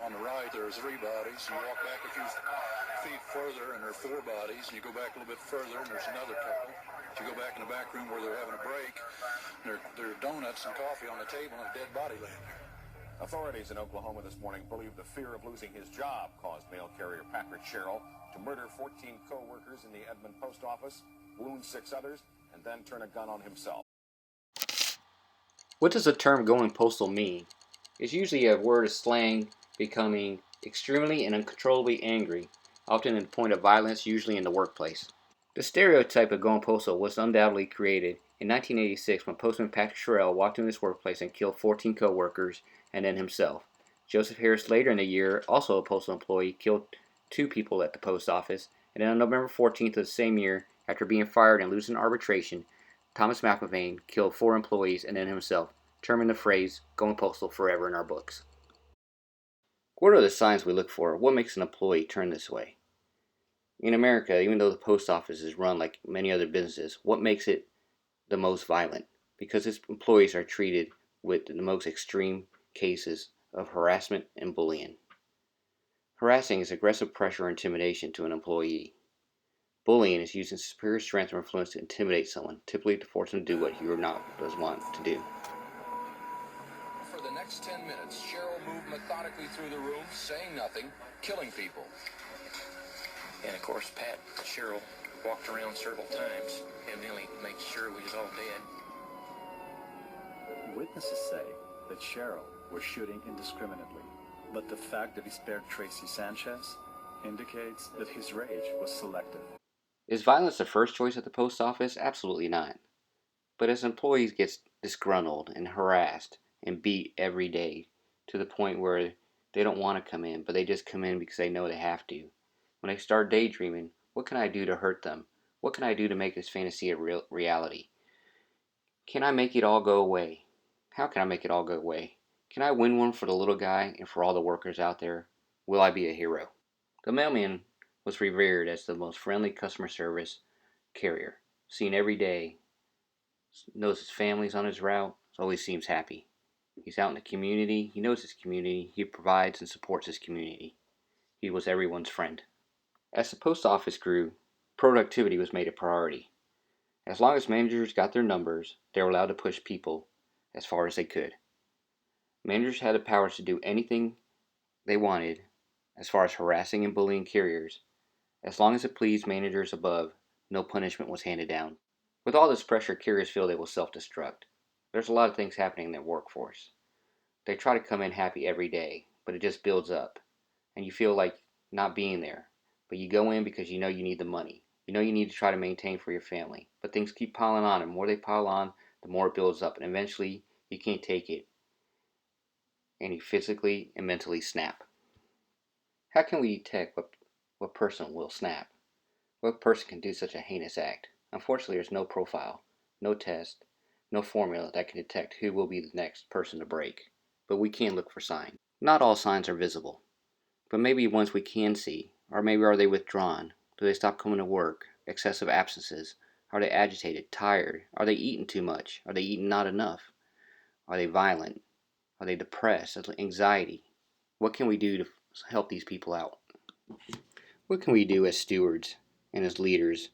On the right, there's 3 bodies. You walk back a few feet further, and there are 4 bodies. You go back a little bit further, and there's another couple. You go back in the back room where they're having a break. There are donuts and coffee on the table and a dead body laying there. Authorities in Oklahoma this morning believe the fear of losing his job caused mail carrier Patrick Sherrill to murder 14 co-workers in the Edmond post office, wound 6 others, and then turn a gun on himself. What does the term going postal mean? It's usually a word of slang becoming extremely and uncontrollably angry, often to the point of violence, usually in the workplace. The stereotype of going postal was undoubtedly created in 1986 when postman Patrick Sherrill walked into his workplace and killed 14 co-workers and then himself. Joseph Harris later in the year, also a postal employee, killed 2 people at the post office, and then on November 14th of the same year, after being fired and losing arbitration, Thomas McIlvaine killed 4 employees and then himself, terming the phrase going postal forever in our books. What are the signs we look for? What makes an employee turn this way? In America, even though the post office is run like many other businesses, what makes it the most violent? Because its employees are treated with the most extreme cases of harassment and bullying. Harassing is aggressive pressure or intimidation to an employee. Bullying is using superior strength or influence to intimidate someone, typically to force them to do what he or not does want to do. For the next 10 minutes, Sherrill moved methodically through the room, saying nothing, killing people. And of course, Pat Sherrill walked around several times, evidently making sure we was all dead. Witnesses say that Sherrill was shooting indiscriminately, but the fact that he spared Tracy Sanchez indicates that his rage was selective. Is violence the first choice at the post office? Absolutely not. But as employees get disgruntled and harassed and beat every day to the point where they don't want to come in, but they just come in because they know they have to. When they start daydreaming, what can I do to hurt them? What can I do to make this fantasy a reality? Can I make it all go away? How can I make it all go away? Can I win one for the little guy and for all the workers out there? Will I be a hero? The mailman was revered as the most friendly customer service carrier, seen every day, knows his family's on his route, always seems happy. He's out in the community, he knows his community, he provides and supports his community. He was everyone's friend. As the post office grew, productivity was made a priority. As long as managers got their numbers, they were allowed to push people as far as they could. Managers had the power to do anything they wanted as far as harassing and bullying carriers. As long as it pleased managers above, no punishment was handed down. With all this pressure, carriers feel they will self-destruct. There's a lot of things happening in their workforce. They try to come in happy every day, but it just builds up, and you feel like not being there. But you go in because you know you need the money. You know you need to try to maintain for your family. But things keep piling on, and the more they pile on, the more it builds up, and eventually you can't take it, and you physically and mentally snap. How can we detect what person will snap? What person can do such a heinous act? Unfortunately, there's no profile, no test, no formula that can detect who will be the next person to break. But we can look for signs. Not all signs are visible, but maybe ones we can see. Or maybe are they withdrawn? Do they stop coming to work? Excessive absences? Are they agitated, tired? Are they eating too much? Are they eating not enough? Are they violent? Are they depressed? Anxiety? What can we do to help these people out? What can we do as stewards and as leaders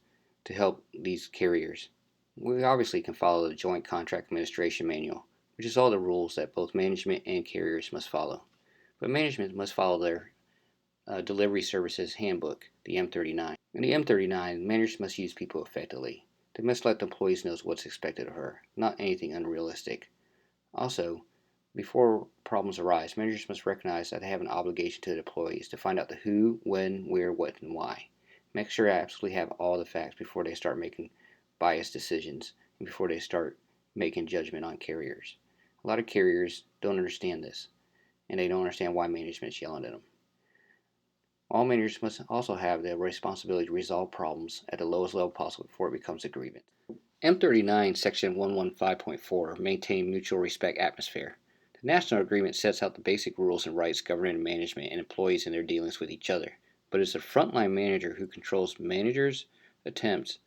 to help these carriers? We obviously can follow the Joint Contract Administration Manual, which is all the rules that both management and carriers must follow. But management must follow their Delivery Services Handbook, the M39. In the M39, managers must use people effectively. They must let the employees know what's expected of her, not anything unrealistic. Also, before problems arise, managers must recognize that they have an obligation to the employees to find out the who, when, where, what, and why. Make sure they absolutely have all the facts before they start making biased decisions and before they start making judgment on carriers. A lot of carriers don't understand this, and they don't understand why management's yelling at them. All managers must also have the responsibility to resolve problems at the lowest level possible before it becomes a grievance. M39 Section 115.4 Maintain Mutual Respect Atmosphere. The National Agreement sets out the basic rules and rights governing management and employees in their dealings with each other, but it's the frontline manager who controls managers' attempts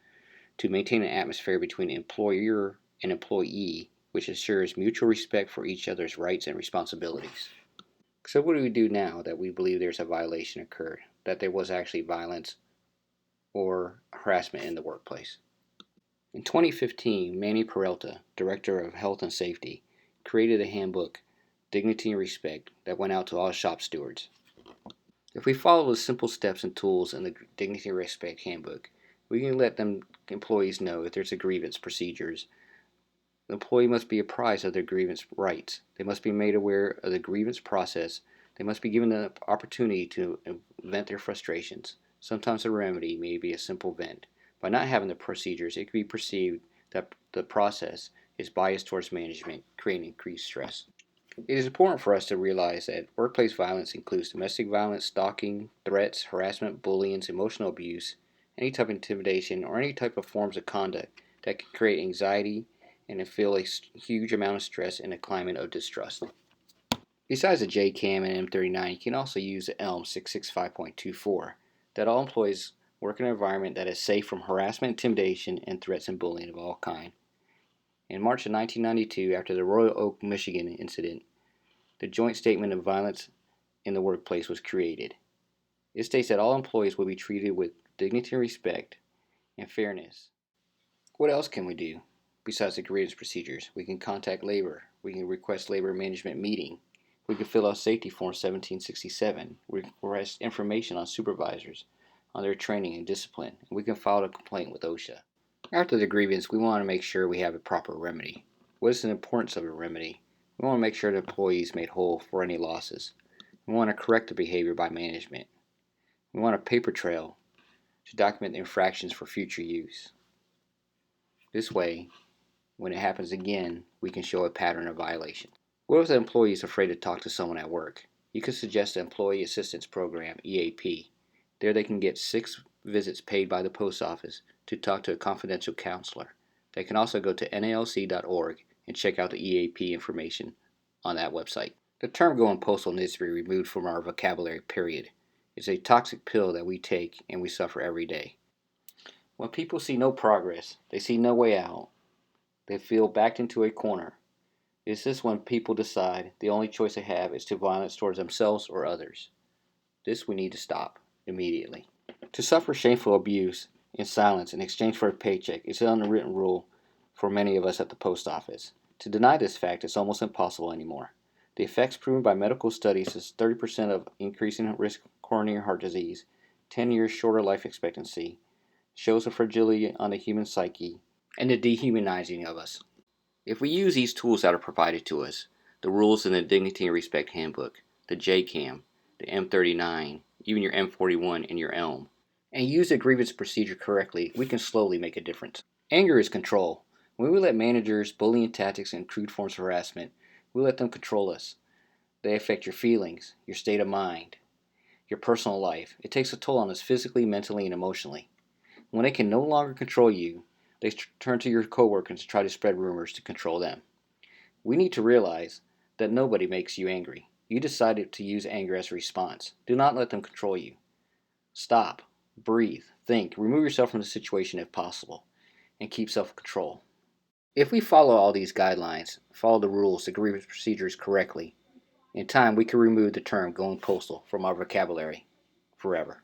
to maintain an atmosphere between employer and employee which assures mutual respect for each other's rights and responsibilities. So what do we do now that we believe there's a violation occurred, that there was actually violence or harassment in the workplace? In 2015, Manny Peralta, Director of Health and Safety, created a handbook, Dignity and Respect, that went out to all shop stewards. If we follow the simple steps and tools in the Dignity and Respect handbook, we can let employees know if there's a grievance procedures. The employee must be apprised of their grievance rights. They must be made aware of the grievance process. They must be given the opportunity to vent their frustrations. Sometimes a remedy may be a simple vent. By not having the procedures, it could be perceived that the process is biased towards management, creating increased stress. It is important for us to realize that workplace violence includes domestic violence, stalking, threats, harassment, bullying, emotional abuse, any type of intimidation, or any type of forms of conduct that can create anxiety and feel a huge amount of stress in a climate of distrust. Besides the JCAM and M39, you can also use the ELM 665.24, that all employees work in an environment that is safe from harassment, intimidation, and threats and bullying of all kinds. In March of 1992, after the Royal Oak, Michigan incident, the Joint Statement of Violence in the Workplace was created. It states that all employees will be treated with dignity and respect and fairness. What else can we do besides the grievance procedures? We can contact labor. We can request labor management meeting. We can fill out safety form 1767. We can request information on supervisors, on their training and discipline. And we can file a complaint with OSHA. After the grievance, we want to make sure we have a proper remedy. What is the importance of a remedy? We want to make sure the employee is made whole for any losses. We want to correct the behavior by management. We want a paper trail to document the infractions for future use. This way, when it happens again, we can show a pattern of violation. What if the employee is afraid to talk to someone at work? You could suggest the Employee Assistance Program, EAP. There they can get 6 visits paid by the post office to talk to a confidential counselor. They can also go to nalc.org and check out the EAP information on that website. The term going postal needs to be removed from our vocabulary, period. It's a toxic pill that we take and we suffer every day. When people see no progress, they see no way out, they feel backed into a corner. It's this when people decide the only choice they have is to violence towards themselves or others. This we need to stop immediately. To suffer shameful abuse in silence in exchange for a paycheck is an unwritten rule for many of us at the post office. To deny this fact is almost impossible anymore. The effects proven by medical studies is 30% of increasing risk of coronary heart disease, 10 years shorter life expectancy, shows the fragility on the human psyche, and the dehumanizing of us. If we use these tools that are provided to us, the rules in the Dignity and Respect Handbook, the JCAM, the M39, even your M41 and your ELM, and use the grievance procedure correctly, we can slowly make a difference. Anger is control. When we let managers, bullying tactics, and crude forms of harassment, we let them control us. They affect your feelings, your state of mind, your personal life. It takes a toll on us physically, mentally, and emotionally. When they can no longer control you, they turn to your coworkers to try to spread rumors to control them. We need to realize that nobody makes you angry. You decided to use anger as a response. Do not let them control you. Stop, breathe, think, remove yourself from the situation if possible, and keep self-control. If we follow all these guidelines, follow the rules, the grievance procedures correctly, in time we can remove the term going postal from our vocabulary forever.